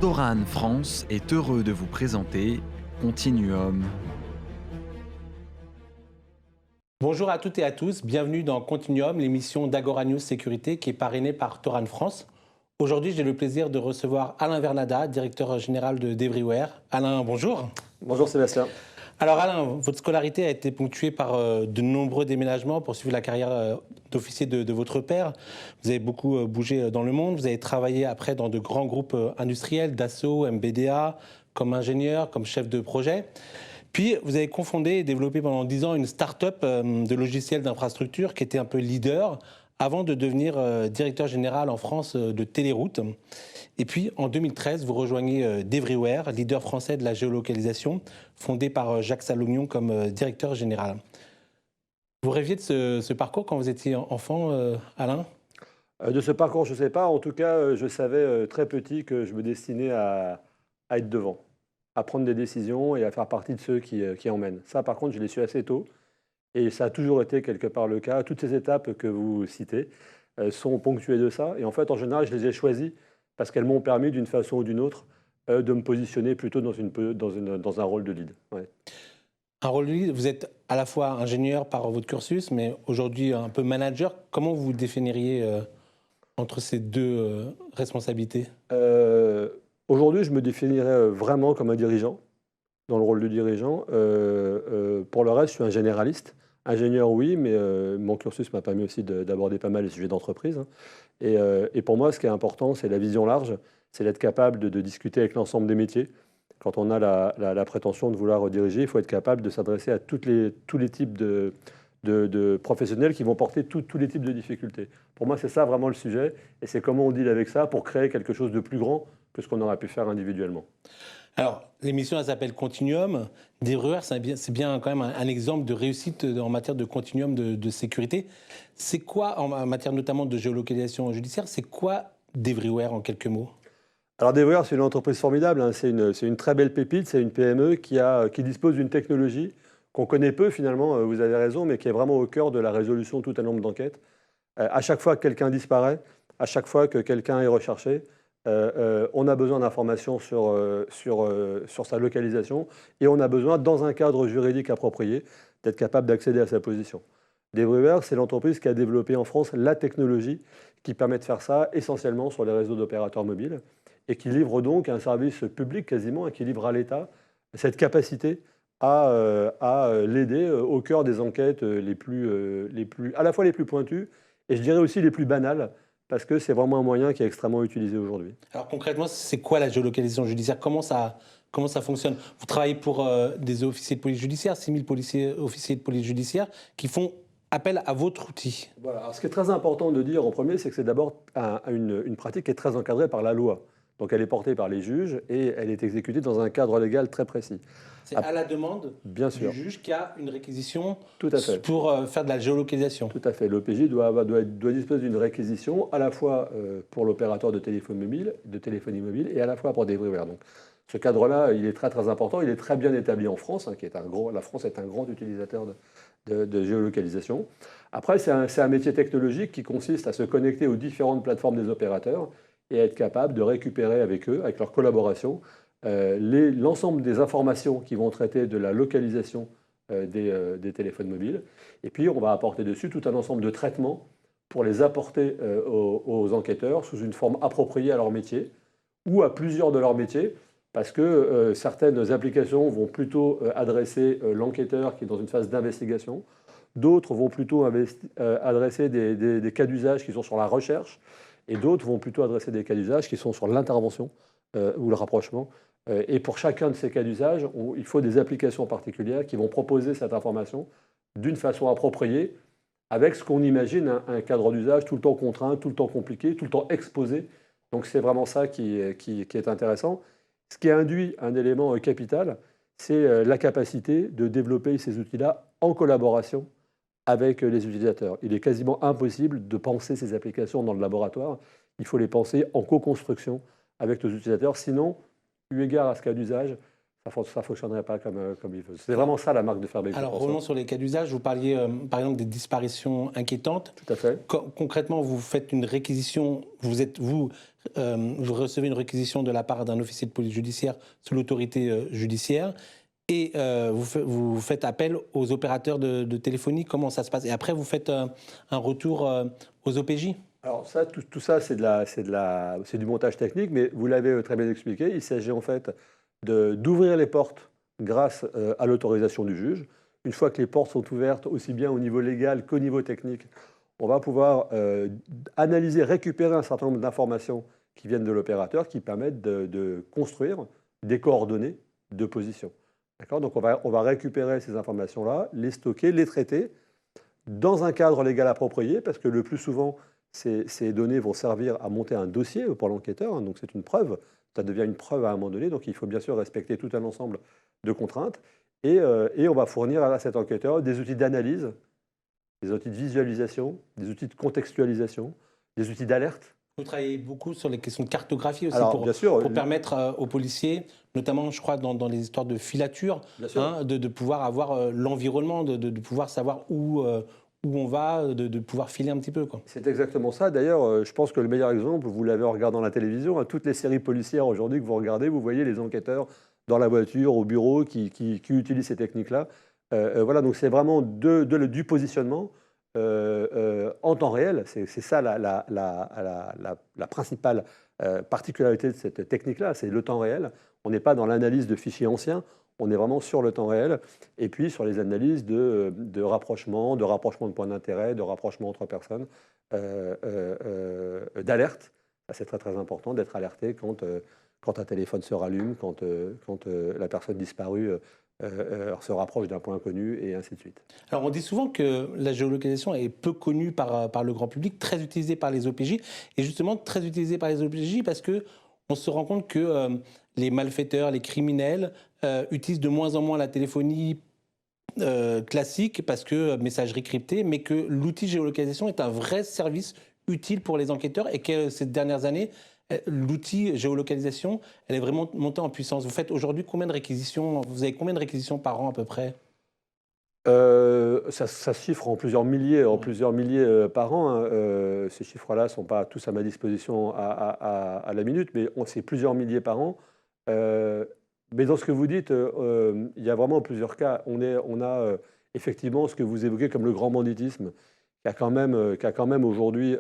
Toran France est heureux de vous présenter Continuum. Bonjour à toutes et à tous, bienvenue dans Continuum, l'émission d'Agora News Sécurité qui est parrainée par Toran France. Aujourd'hui, j'ai le plaisir de recevoir Alain Vernada, directeur général de d'Everywhere. Alain, bonjour. Bonjour Sébastien. Alors Alain, votre scolarité a été ponctuée par de nombreux déménagements pour suivre la carrière d'officier de votre père. Vous avez beaucoup bougé dans le monde, vous avez travaillé après dans de grands groupes industriels, Dassault, MBDA, comme ingénieur, comme chef de projet. Puis vous avez cofondé et développé pendant 10 ans une start-up de logiciels d'infrastructure qui était un peu leader avant de devenir directeur général en France de Téléroute. Et puis, en 2013, vous rejoignez d'Everywhere, leader français de la géolocalisation, fondé par Jacques Salognon comme directeur général. Vous rêviez de ce parcours quand vous étiez enfant, Alain ? De ce parcours, je ne sais pas. En tout cas, je savais très petit que je me destinais à être devant, à prendre des décisions et à faire partie de ceux qui emmènent. Ça, par contre, je l'ai su assez tôt. Et ça a toujours été quelque part le cas. Toutes ces étapes que vous citez sont ponctuées de ça. Et en fait, en général, je les ai choisies parce qu'elles m'ont permis, d'une façon ou d'une autre, de me positionner plutôt dans un rôle de lead. Ouais. Un rôle de lead, vous êtes à la fois ingénieur par votre cursus, mais aujourd'hui un peu manager. Comment vous définiriez entre ces deux responsabilités ? Aujourd'hui, je me définirais vraiment comme un dirigeant, dans le rôle de dirigeant. Pour le reste, je suis un généraliste. Ingénieur, oui, mais mon cursus m'a permis aussi d'aborder pas mal les sujets d'entreprise. Et pour moi, ce qui est important, c'est la vision large, c'est d'être capable de discuter avec l'ensemble des métiers. Quand on a la prétention de vouloir diriger, il faut être capable de s'adresser à tous les types de professionnels qui vont porter tous les types de difficultés. Pour moi, c'est ça vraiment le sujet, et c'est comment on deal avec ça pour créer quelque chose de plus grand que ce qu'on aurait pu faire individuellement. Alors, l'émission, elle s'appelle Continuum. d'Everywhere, c'est bien quand même un exemple de réussite en matière de continuum de sécurité. C'est quoi, en matière notamment de géolocalisation judiciaire, c'est quoi d'Everywhere en quelques mots ? Alors d'Everywhere, c'est une entreprise formidable, hein. C'est une très belle pépite, c'est une PME qui dispose d'une technologie qu'on connaît peu finalement, vous avez raison, mais qui est vraiment au cœur de la résolution de tout un nombre d'enquêtes. À chaque fois que quelqu'un disparaît, à chaque fois que quelqu'un est recherché, on a besoin d'informations sur sa localisation et on a besoin, dans un cadre juridique approprié, d'être capable d'accéder à sa position. d'Everywhere, c'est l'entreprise qui a développé en France la technologie qui permet de faire ça essentiellement sur les réseaux d'opérateurs mobiles et qui livre donc un service public quasiment et qui livre à l'État cette capacité à l'aider au cœur des enquêtes à la fois les plus pointues et je dirais aussi les plus banales, parce que c'est vraiment un moyen qui est extrêmement utilisé aujourd'hui. Alors concrètement, c'est quoi la géolocalisation judiciaire ? Comment ça fonctionne ? Vous travaillez pour des officiers de police judiciaire, 6000 officiers de police judiciaire, qui font appel à votre outil. Voilà. Alors, ce qui est très important de dire en premier, c'est que c'est d'abord une pratique qui est très encadrée par la loi. Donc elle est portée par les juges et elle est exécutée dans un cadre légal très précis. C'est à la demande Bien du sûr. juge qui a une réquisition Tout à fait. pour faire de la géolocalisation. Tout à fait. L'OPJ doit disposer d'une réquisition à la fois pour l'opérateur de téléphonie mobile et à la fois pour d'Everywhere. Donc ce cadre-là, il est très très important. Il est très bien établi en France, hein, la France est un grand utilisateur de géolocalisation. Après, c'est un métier technologique qui consiste à se connecter aux différentes plateformes des opérateurs et à être capable de récupérer avec eux, avec leur collaboration, l'ensemble des informations qui vont traiter de la localisation des téléphones mobiles. Et puis, on va apporter dessus tout un ensemble de traitements pour les apporter aux enquêteurs sous une forme appropriée à leur métier ou à plusieurs de leurs métiers, parce que certaines applications vont plutôt adresser l'enquêteur qui est dans une phase d'investigation, d'autres vont plutôt adresser des cas d'usage qui sont sur la recherche, et d'autres vont plutôt adresser des cas d'usage qui sont sur l'intervention ou le rapprochement. Et pour chacun de ces cas d'usage, il faut des applications particulières qui vont proposer cette information d'une façon appropriée, avec ce qu'on imagine un cadre d'usage tout le temps contraint, tout le temps compliqué, tout le temps exposé. Donc c'est vraiment ça qui est intéressant. Ce qui induit un élément capital, c'est la capacité de développer ces outils-là en collaboration avec les utilisateurs. Il est quasiment impossible de penser ces applications dans le laboratoire. Il faut les penser en co-construction avec nos utilisateurs. Sinon, eu égard à ce cas d'usage, ça fonctionnerait pas comme il veut. C'est vraiment ça la marque de Fairbairn. Alors revenons sur les cas d'usage. Vous parliez par exemple des disparitions inquiétantes. Tout à fait. Concrètement, vous faites une réquisition, vous recevez une réquisition de la part d'un officier de police judiciaire sous l'autorité judiciaire et vous faites appel aux opérateurs de téléphonie. Comment ça se passe? Et après, vous faites un retour aux OPJ? Alors ça, tout ça, c'est du montage technique, mais vous l'avez très bien expliqué. Il s'agit en fait d'ouvrir les portes grâce à l'autorisation du juge. Une fois que les portes sont ouvertes, aussi bien au niveau légal qu'au niveau technique, on va pouvoir analyser, récupérer un certain nombre d'informations qui viennent de l'opérateur, qui permettent de construire des coordonnées de position. D'accord ? Donc on va récupérer ces informations-là, les stocker, les traiter dans un cadre légal approprié, parce que le plus souvent, ces données vont servir à monter un dossier pour l'enquêteur, hein, donc c'est une preuve, ça devient une preuve à un moment donné, donc il faut bien sûr respecter tout un ensemble de contraintes, et on va fournir à cet enquêteur des outils d'analyse, des outils de visualisation, des outils de contextualisation, des outils d'alerte. Vous travaillez beaucoup sur les questions de cartographie aussi. Alors, bien sûr, pour permettre aux policiers, notamment je crois dans les histoires de filature, hein, de pouvoir avoir l'environnement, de pouvoir savoir où on va, de pouvoir filer un petit peu, quoi. C'est exactement ça. D'ailleurs, je pense que le meilleur exemple, vous l'avez en regardant la télévision, hein, toutes les séries policières aujourd'hui que vous regardez, vous voyez les enquêteurs dans la voiture, au bureau, qui utilisent ces techniques-là. Voilà, donc c'est vraiment du positionnement en temps réel. C'est ça la principale particularité de cette technique-là, c'est le temps réel. On n'est pas dans l'analyse de fichiers anciens, on est vraiment sur le temps réel, et puis sur les analyses de rapprochement de points d'intérêt, de rapprochement entre personnes, d'alerte. C'est très très important d'être alerté quand un téléphone se rallume, quand la personne disparue se rapproche d'un point inconnu, et ainsi de suite. Alors on dit souvent que la géolocalisation est peu connue par le grand public, très utilisée par les OPJ, et justement très utilisée par les OPJ parce qu'on se rend compte que les malfaiteurs, les criminels utilisent de moins en moins la téléphonie classique parce que messagerie cryptée, mais que l'outil géolocalisation est un vrai service utile pour les enquêteurs et que ces dernières années, l'outil géolocalisation, elle est vraiment montée en puissance. Vous faites aujourd'hui combien de réquisitions? Vous avez combien de réquisitions par an à peu près? Ça se chiffre en plusieurs milliers, par an, hein. Ces chiffres-là ne sont pas tous à ma disposition à la minute, mais c'est plusieurs milliers par an. Mais dans ce que vous dites, il y a vraiment plusieurs cas. On a effectivement ce que vous évoquez comme le grand banditisme, qui a quand même aujourd'hui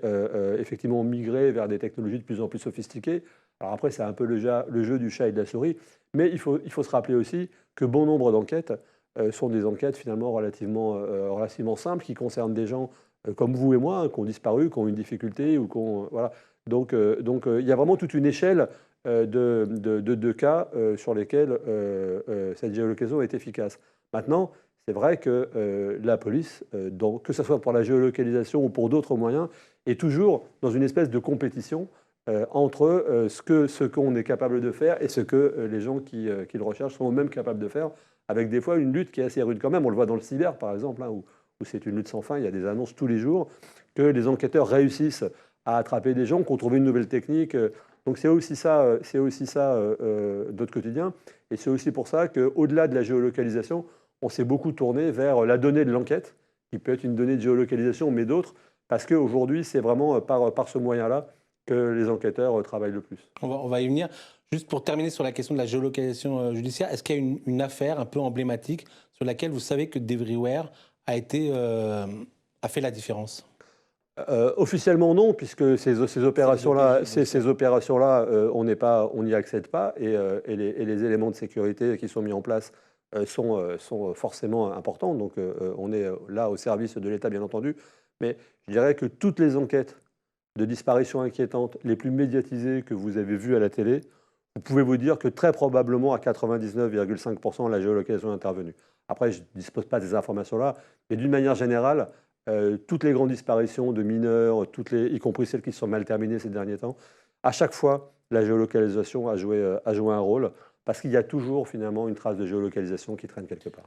effectivement migré vers des technologies de plus en plus sophistiquées. Alors après, c'est un peu le jeu du chat et de la souris, mais il faut se rappeler aussi que bon nombre d'enquêtes sont des enquêtes finalement relativement simples, qui concernent des gens comme vous et moi, hein, qui ont disparu, qui ont une difficulté, ou voilà. Donc il y a vraiment toute une échelle de cas sur lesquels cette géolocalisation est efficace. Maintenant, c'est vrai que la police, que ce soit pour la géolocalisation ou pour d'autres moyens, est toujours dans une espèce de compétition entre ce qu'on est capable de faire et ce que les gens qui le recherchent sont eux-mêmes capables de faire, avec des fois une lutte qui est assez rude quand même. On le voit dans le cyber, par exemple, hein, où c'est une lutte sans fin. Il y a des annonces tous les jours que les enquêteurs réussissent à attraper des gens, qui ont trouvé une nouvelle technique. Donc c'est aussi ça notre quotidien. Et c'est aussi pour ça qu'au-delà de la géolocalisation, on s'est beaucoup tourné vers la donnée de l'enquête, qui peut être une donnée de géolocalisation, mais d'autres, parce qu'aujourd'hui, c'est vraiment par ce moyen-là que les enquêteurs travaillent le plus. On va y venir. Juste pour terminer sur la question de la géolocalisation judiciaire, est-ce qu'il y a une affaire un peu emblématique sur laquelle vous savez que Devryware a fait la différence? Officiellement non, puisque ces opérations-là, on n'y accède pas, et les éléments de sécurité qui sont mis en place sont forcément importants. Donc on est là au service de l'État, bien entendu. Mais je dirais que toutes les enquêtes de disparition inquiétantes les plus médiatisées que vous avez vues à la télé, vous pouvez vous dire que très probablement à 99,5%, la géolocalisation est intervenue. Après, je ne dispose pas des informations-là, mais d'une manière générale, toutes les grandes disparitions de mineurs, y compris celles qui sont mal terminées ces derniers temps, à chaque fois, la géolocalisation a joué un rôle, parce qu'il y a toujours finalement une trace de géolocalisation qui traîne quelque part.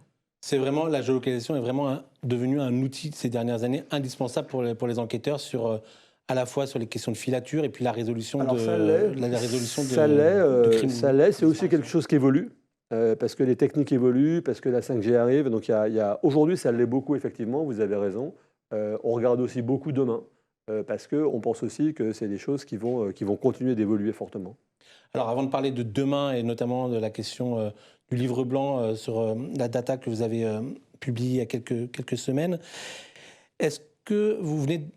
La géolocalisation est vraiment devenue un outil ces dernières années indispensable pour les enquêteurs à la fois sur les questions de filature et puis la résolution de crimes. Ça l'est, c'est aussi quelque chose qui évolue. parce que les techniques évoluent, parce que la 5G arrive. Donc aujourd'hui, ça l'est beaucoup, effectivement, vous avez raison. On regarde aussi beaucoup demain, parce qu'on pense aussi que c'est des choses qui vont continuer d'évoluer fortement. Alors, avant de parler de demain et notamment de la question du livre blanc sur la data que vous avez publié il y a quelques semaines, est-ce que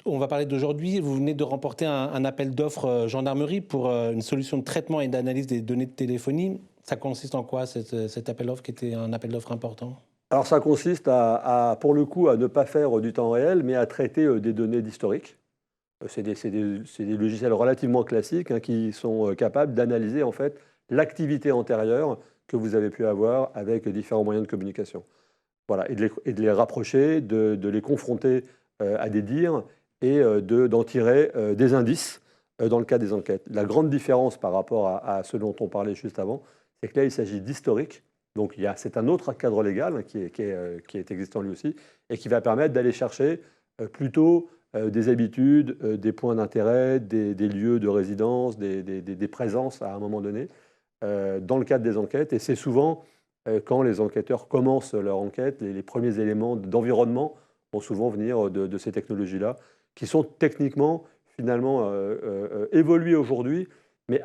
on va parler d'aujourd'hui, vous venez de remporter un appel d'offres gendarmerie pour une solution de traitement et d'analyse des données de téléphonie. Ça consiste en quoi cet appel d'offres qui était un appel d'offres important? Alors ça consiste pour le coup, à ne pas faire du temps réel, mais à traiter des données d'historique. C'est des logiciels relativement classiques, hein, qui sont capables d'analyser en fait l'activité antérieure que vous avez pu avoir avec différents moyens de communication. Voilà, et de les rapprocher, de les confronter à des dires et d'en tirer des indices dans le cas des enquêtes. La grande différence par rapport à ce dont on parlait juste avant, c'est que là, il s'agit d'historique. Donc c'est un autre cadre légal, hein, qui est existant lui aussi, et qui va permettre d'aller chercher plutôt des habitudes, des points d'intérêt, des lieux de résidence, des présences à un moment donné, dans le cadre des enquêtes. Et c'est souvent, quand les enquêteurs commencent leur enquête, les premiers éléments d'environnement vont souvent venir de ces technologies-là, qui sont techniquement, finalement, évoluées aujourd'hui, mais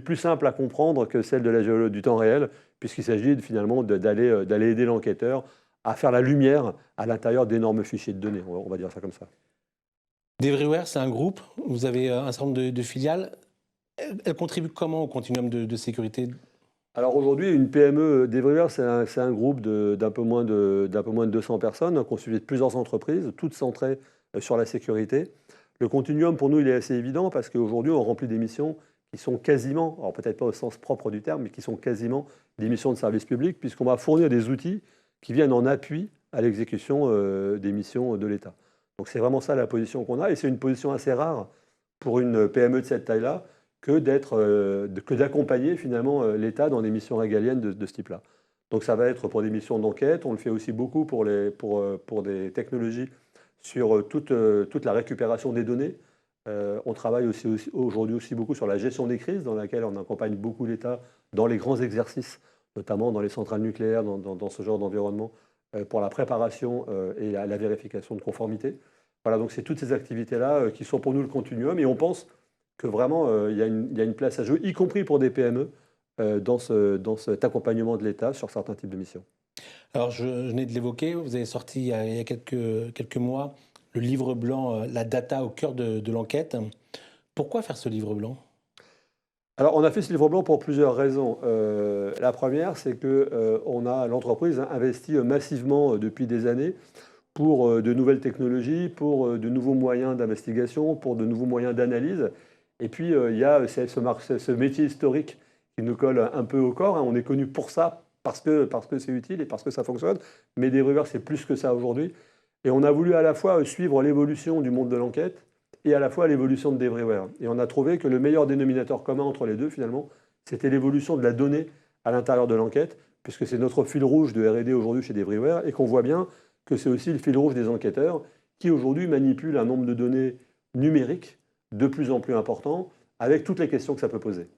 plus simples à comprendre que celles de la géologie du temps réel, puisqu'il s'agit finalement d'aller aider l'enquêteur à faire la lumière à l'intérieur d'énormes fichiers de données, on va dire ça comme ça. Devryware, c'est un groupe, vous avez un certain nombre de filiales. Elle contribue comment au continuum de sécurité? Alors aujourd'hui, une PME d'Evryware, c'est un groupe d'un peu moins de 200 personnes, hein, constitué de plusieurs entreprises, toutes centrées sur la sécurité. Le continuum, pour nous, il est assez évident parce qu'aujourd'hui, on remplit des missions qui sont quasiment, alors peut-être pas au sens propre du terme, mais qui sont quasiment des missions de service public, puisqu'on va fournir des outils qui viennent en appui à l'exécution des missions de l'État. Donc c'est vraiment ça la position qu'on a, et c'est une position assez rare pour une PME de cette taille-là, que d'accompagner finalement l'État dans des missions régaliennes de ce type-là. Donc ça va être pour des missions d'enquête, on le fait aussi beaucoup pour des technologies sur toute la récupération des données. On travaille aujourd'hui aussi beaucoup sur la gestion des crises, dans laquelle on accompagne beaucoup l'État dans les grands exercices, notamment dans les centrales nucléaires, dans ce genre d'environnement, pour la préparation et la vérification de conformité. Voilà, donc c'est toutes ces activités-là qui sont pour nous le continuum, et on pense que vraiment il y a une place à jouer, y compris pour des PME, dans cet accompagnement de l'État sur certains types de missions. Alors, je venais de l'évoquer, vous avez sorti il y a quelques mois le livre blanc La data au cœur de l'enquête. Pourquoi faire ce livre blanc? Alors, on a fait ce livre blanc pour plusieurs raisons. La première, c'est que l'entreprise investit massivement depuis des années pour de nouvelles technologies, pour de nouveaux moyens d'investigation, pour de nouveaux moyens d'analyse. Et puis, il y a ce métier historique qui nous colle un peu au corps, hein. On est connu pour ça, parce que c'est utile et parce que ça fonctionne. Mais Devryware, c'est plus que ça aujourd'hui. Et on a voulu à la fois suivre l'évolution du monde de l'enquête et à la fois l'évolution de Devryware. Et on a trouvé que le meilleur dénominateur commun entre les deux, finalement, c'était l'évolution de la donnée à l'intérieur de l'enquête, puisque c'est notre fil rouge de R&D aujourd'hui chez Devryware, et qu'on voit bien que c'est aussi le fil rouge des enquêteurs qui aujourd'hui manipulent un nombre de données numériques de plus en plus important, avec toutes les questions que ça peut poser.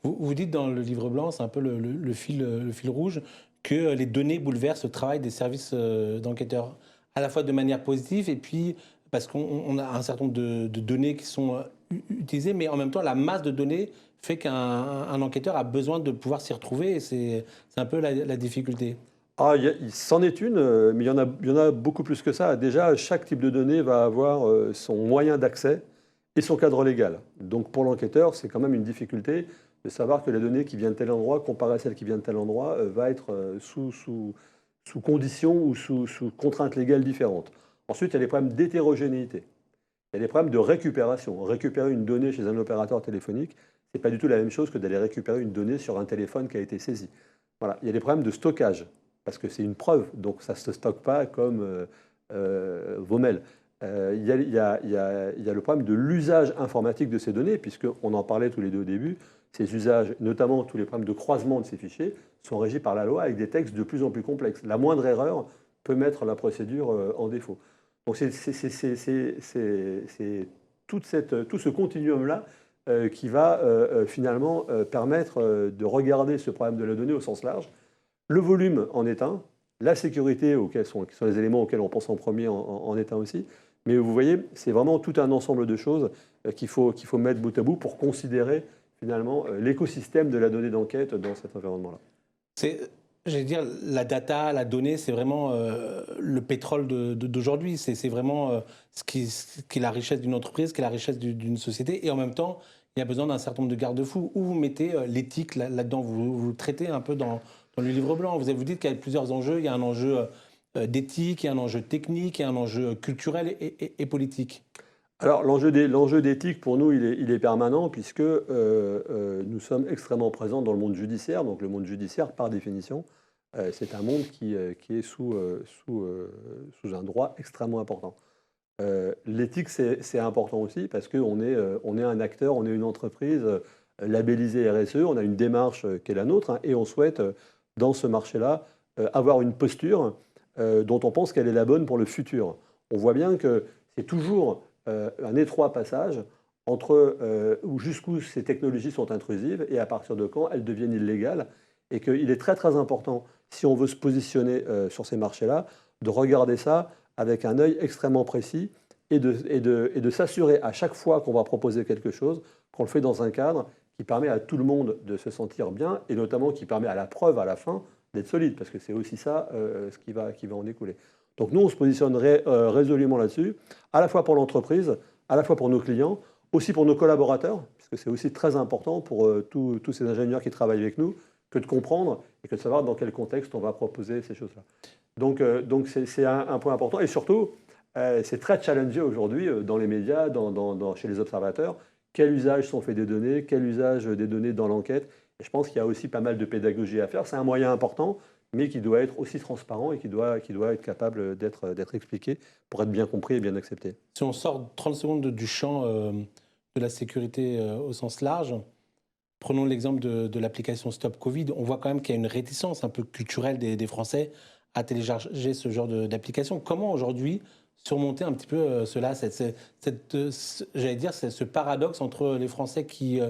Vous dites dans le livre blanc, c'est un peu le fil rouge, que les données bouleversent le travail des services d'enquêteurs, à la fois de manière positive, et puis parce qu'on a un certain nombre de données qui sont utilisées, mais en même temps, la masse de données fait qu'un enquêteur a besoin de pouvoir s'y retrouver, et c'est un peu la difficulté. Ah, c'en est une, mais il y en a beaucoup plus que ça. Déjà, chaque type de données va avoir son moyen d'accès et son cadre légal. Donc pour l'enquêteur, c'est quand même une difficulté de savoir que la donnée qui vient de tel endroit, comparée à celle qui vient de tel endroit, va être sous conditions ou sous contraintes légales différentes. Ensuite, il y a les problèmes d'hétérogénéité. Il y a des problèmes de récupération. Récupérer une donnée chez un opérateur téléphonique, ce n'est pas du tout la même chose que d'aller récupérer une donnée sur un téléphone qui a été saisi. Voilà. Il y a des problèmes de stockage, parce que c'est une preuve, donc ça ne se stocke pas comme vos mails. Il y a le problème de l'usage informatique de ces données, puisqu'on en parlait tous les deux au début. Ces usages, notamment tous les problèmes de croisement de ces fichiers, sont régis par la loi avec des textes de plus en plus complexes. La moindre erreur peut mettre la procédure en défaut. Donc c'est tout ce continuum-là qui va finalement permettre de regarder ce problème de la donnée au sens large, Le volume en est un, la sécurité, qui sont les éléments auxquels on pense en premier, en est un aussi. Mais vous voyez, c'est vraiment tout un ensemble de choses qu'il faut mettre bout à bout pour considérer finalement l'écosystème de la donnée d'enquête dans cet environnement-là. J'allais dire, la data, la donnée, c'est vraiment le pétrole d'aujourd'hui. C'est vraiment ce qui est la richesse d'une entreprise, ce qui est la richesse d'une société. Et en même temps, il y a besoin d'un certain nombre de garde-fous. Où vous mettez l'éthique là-dedans, vous le traitez un peu dans le livre blanc. Vous dites qu'il y a plusieurs enjeux. Il y a un enjeu d'éthique, il y a un enjeu technique, il y a un enjeu culturel et politique. Alors l'enjeu d'éthique pour nous il est permanent puisque nous sommes extrêmement présents dans le monde judiciaire. Donc le monde judiciaire par définition c'est un monde qui est sous un droit extrêmement important. L'éthique c'est important aussi parce qu'on est un acteur, on est une entreprise labellisée RSE, on a une démarche qui est la nôtre hein, et on souhaite dans ce marché-là avoir une posture dont on pense qu'elle est la bonne pour le futur. On voit bien que c'est toujours un étroit passage entre jusqu'où ces technologies sont intrusives et à partir de quand elles deviennent illégales. Et qu'il est très très important, si on veut se positionner sur ces marchés-là, de regarder ça avec un œil extrêmement précis et de s'assurer à chaque fois qu'on va proposer quelque chose, qu'on le fait dans un cadre qui permet à tout le monde de se sentir bien et notamment qui permet à la preuve à la fin d'être solide, parce que c'est aussi ça ce qui va en découler. Donc nous, on se positionnerait résolument là-dessus, à la fois pour l'entreprise, à la fois pour nos clients, aussi pour nos collaborateurs, puisque c'est aussi très important pour tous ces ingénieurs qui travaillent avec nous, que de comprendre et que de savoir dans quel contexte on va proposer ces choses-là. Donc c'est un point important. Et surtout, c'est très challengé aujourd'hui dans les médias, chez les observateurs, quel usage sont faits des données, quel usage des données dans l'enquête. Et je pense qu'il y a aussi pas mal de pédagogie à faire. C'est un moyen important, mais qui doit être aussi transparent et qui doit être capable d'être expliqué pour être bien compris et bien accepté. Si on sort 30 secondes du champ de la sécurité au sens large, prenons l'exemple de l'application Stop Covid, on voit quand même qu'il y a une réticence un peu culturelle des Français à télécharger ce genre d'application. Comment aujourd'hui surmonter un petit peu cela, j'allais dire, ce paradoxe entre les Français qui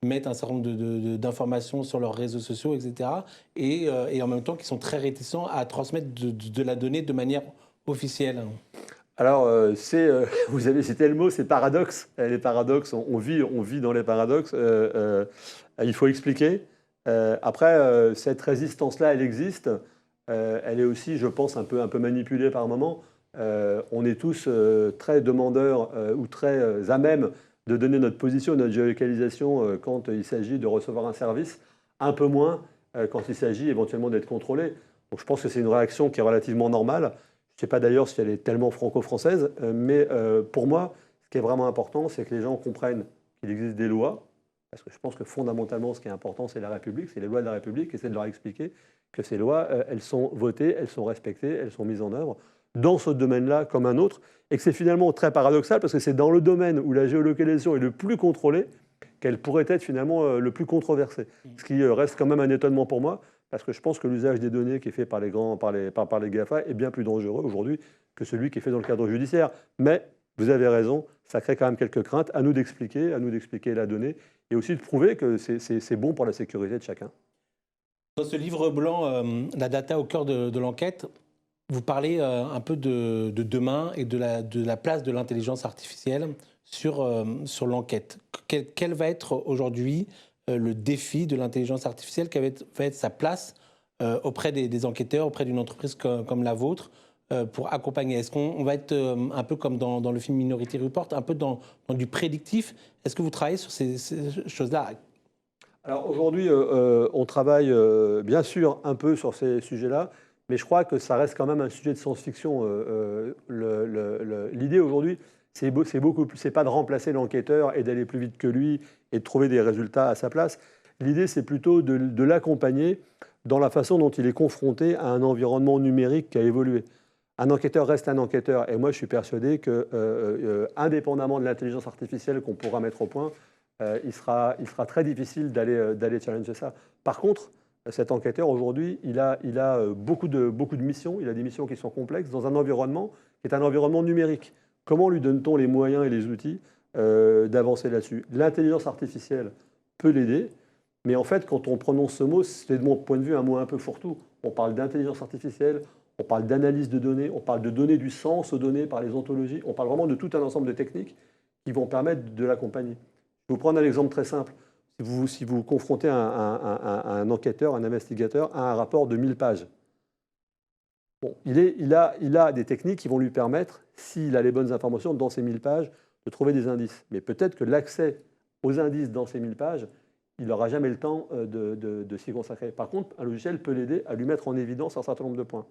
mettent un certain nombre d'informations sur leurs réseaux sociaux, etc., et en même temps qui sont très réticents à transmettre de la donnée de manière officielle. Alors, vous avez cité le mot, c'est paradoxe. Les paradoxes, on vit dans les paradoxes. Il faut expliquer. Après, cette résistance-là, elle existe. Elle est aussi, je pense, un peu manipulée par moments. On est tous très demandeurs ou très à même de donner notre position, notre géolocalisation quand il s'agit de recevoir un service, un peu moins quand il s'agit éventuellement d'être contrôlé. Donc je pense que c'est une réaction qui est relativement normale. Je ne sais pas d'ailleurs si elle est tellement franco-française, mais pour moi, ce qui est vraiment important, c'est que les gens comprennent qu'il existe des lois, parce que je pense que fondamentalement, ce qui est important, c'est la République, c'est les lois de la République, et c'est de leur expliquer que ces lois, elles sont votées, elles sont respectées, elles sont mises en œuvre dans ce domaine-là comme un autre, et que c'est finalement très paradoxal, parce que c'est dans le domaine où la géolocalisation est le plus contrôlée qu'elle pourrait être finalement le plus controversée. Ce qui reste quand même un étonnement pour moi, parce que je pense que l'usage des données qui est fait par les GAFA est bien plus dangereux aujourd'hui que celui qui est fait dans le cadre judiciaire. Mais vous avez raison, ça crée quand même quelques craintes. À nous d'expliquer la donnée et aussi de prouver que c'est bon pour la sécurité de chacun. Dans ce livre blanc, La data au cœur de l'enquête, vous parlez un peu de demain et de la place de l'intelligence artificielle sur l'enquête. Quel va être aujourd'hui le défi de l'intelligence artificielle, quelle va être sa place auprès des enquêteurs, auprès d'une entreprise comme la vôtre, pour accompagner? Est-ce qu'on va être un peu comme dans le film Minority Report, un peu dans du prédictif? Est-ce que vous travaillez sur ces choses-là? Alors aujourd'hui, on travaille bien sûr un peu sur ces sujets-là, mais je crois que ça reste quand même un sujet de science-fiction. L'idée aujourd'hui, c'est pas de remplacer l'enquêteur et d'aller plus vite que lui et de trouver des résultats à sa place. L'idée, c'est plutôt de l'accompagner dans la façon dont il est confronté à un environnement numérique qui a évolué. Un enquêteur reste un enquêteur, et moi je suis persuadé que, indépendamment de l'intelligence artificielle qu'on pourra mettre au point, il sera très difficile d'aller challenger ça. Par contre, cet enquêteur aujourd'hui, il a beaucoup de missions, il a des missions qui sont complexes dans un environnement qui est un environnement numérique. Comment lui donne-t-on les moyens et les outils d'avancer là-dessus? L'intelligence artificielle peut l'aider, Mais en fait, quand on prononce ce mot, c'est de mon point de vue un mot un peu fourre-tout. On parle d'intelligence artificielle, on parle d'analyse de données, on parle de donner du sens aux données par les ontologies, on parle vraiment de tout un ensemble de techniques qui vont permettre de l'accompagner. Je vais vous prendre un exemple très simple. Si vous confrontez un enquêteur, un investigateur à un rapport de 1000 pages, bon, il a des techniques qui vont lui permettre, s'il a les bonnes informations dans ces 1000 pages, de trouver des indices. Mais peut-être que l'accès aux indices dans ces 1000 pages, il n'aura jamais le temps de s'y consacrer. Par contre, un logiciel peut l'aider à lui mettre en évidence un certain nombre de points.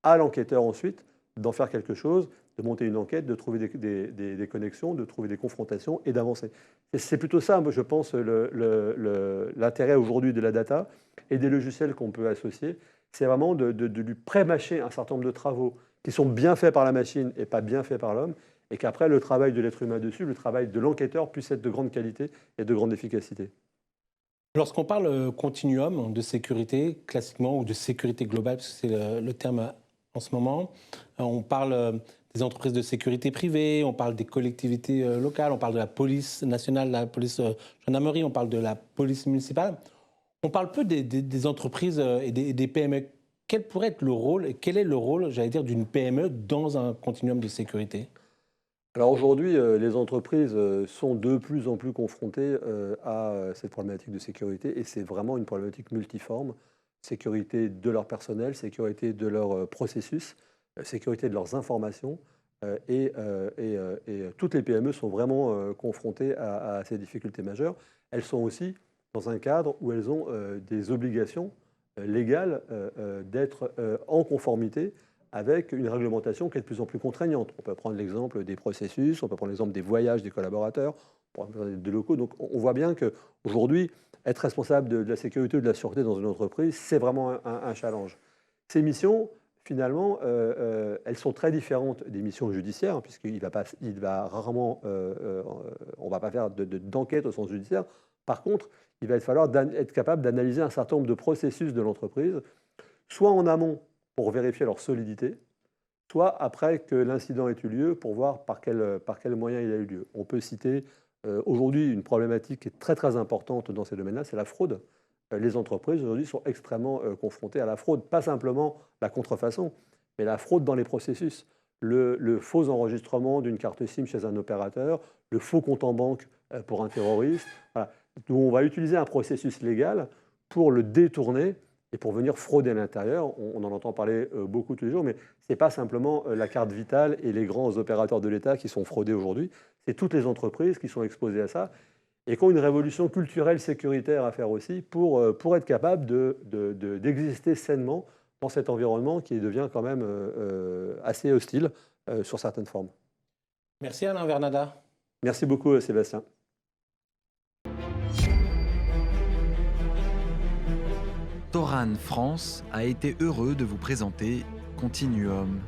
À l'enquêteur ensuite d'en faire quelque chose, de monter une enquête, de trouver des connexions, de trouver des confrontations et d'avancer. C'est plutôt ça, je pense, l'intérêt aujourd'hui de la data et des logiciels qu'on peut associer. C'est vraiment de lui pré-mâcher un certain nombre de travaux qui sont bien faits par la machine et pas bien faits par l'homme, et qu'après, le travail de l'être humain dessus, le travail de l'enquêteur puisse être de grande qualité et de grande efficacité. Lorsqu'on parle continuum de sécurité, classiquement, ou de sécurité globale, parce que c'est le terme en ce moment, on parle des entreprises de sécurité privée, on parle des collectivités locales, on parle de la police nationale, de la police gendarmerie, on parle de la police municipale. On parle peu des entreprises et des PME. Quel pourrait être le rôle, et quel est le rôle, j'allais dire, d'une PME dans un continuum de sécurité ? Alors aujourd'hui, les entreprises sont de plus en plus confrontées à cette problématique de sécurité, et c'est vraiment une problématique multiforme. Sécurité de leur personnel, sécurité de leurs processus, sécurité de leurs informations, et toutes les PME sont vraiment confrontées à ces difficultés majeures. Elles sont aussi dans un cadre où elles ont des obligations légales d'être en conformité avec une réglementation qui est de plus en plus contraignante. On peut prendre l'exemple des processus, on peut prendre l'exemple des voyages des collaborateurs, on peut prendre des locaux. Donc on voit bien qu'aujourd'hui, être responsable de la sécurité ou de la sûreté dans une entreprise, c'est vraiment un challenge. Ces missions, finalement, elles sont très différentes des missions judiciaires, hein, puisqu'il va rarement, on ne va pas faire d'enquête au sens judiciaire. Par contre, il va falloir être capable d'analyser un certain nombre de processus de l'entreprise, soit en amont pour vérifier leur solidité, soit après que l'incident ait eu lieu pour voir par quel moyen il a eu lieu. On peut citer aujourd'hui une problématique qui est très très importante dans ces domaines-là, c'est la fraude. Les entreprises aujourd'hui sont extrêmement confrontées à la fraude, pas simplement la contrefaçon, mais la fraude dans les processus. Le faux enregistrement d'une carte SIM chez un opérateur, le faux compte en banque pour un terroriste, voilà. Où on va utiliser un processus légal pour le détourner et pour venir frauder à l'intérieur. On en entend parler beaucoup tous les jours, mais ce n'est pas simplement la carte vitale et les grands opérateurs de l'État qui sont fraudés aujourd'hui, c'est toutes les entreprises qui sont exposées à ça et qui ont une révolution culturelle sécuritaire à faire aussi pour être capable d'exister sainement dans cet environnement qui devient quand même assez hostile sur certaines formes. Merci Alain Vernada. Merci beaucoup Sébastien. Thorane France a été heureux de vous présenter Continuum.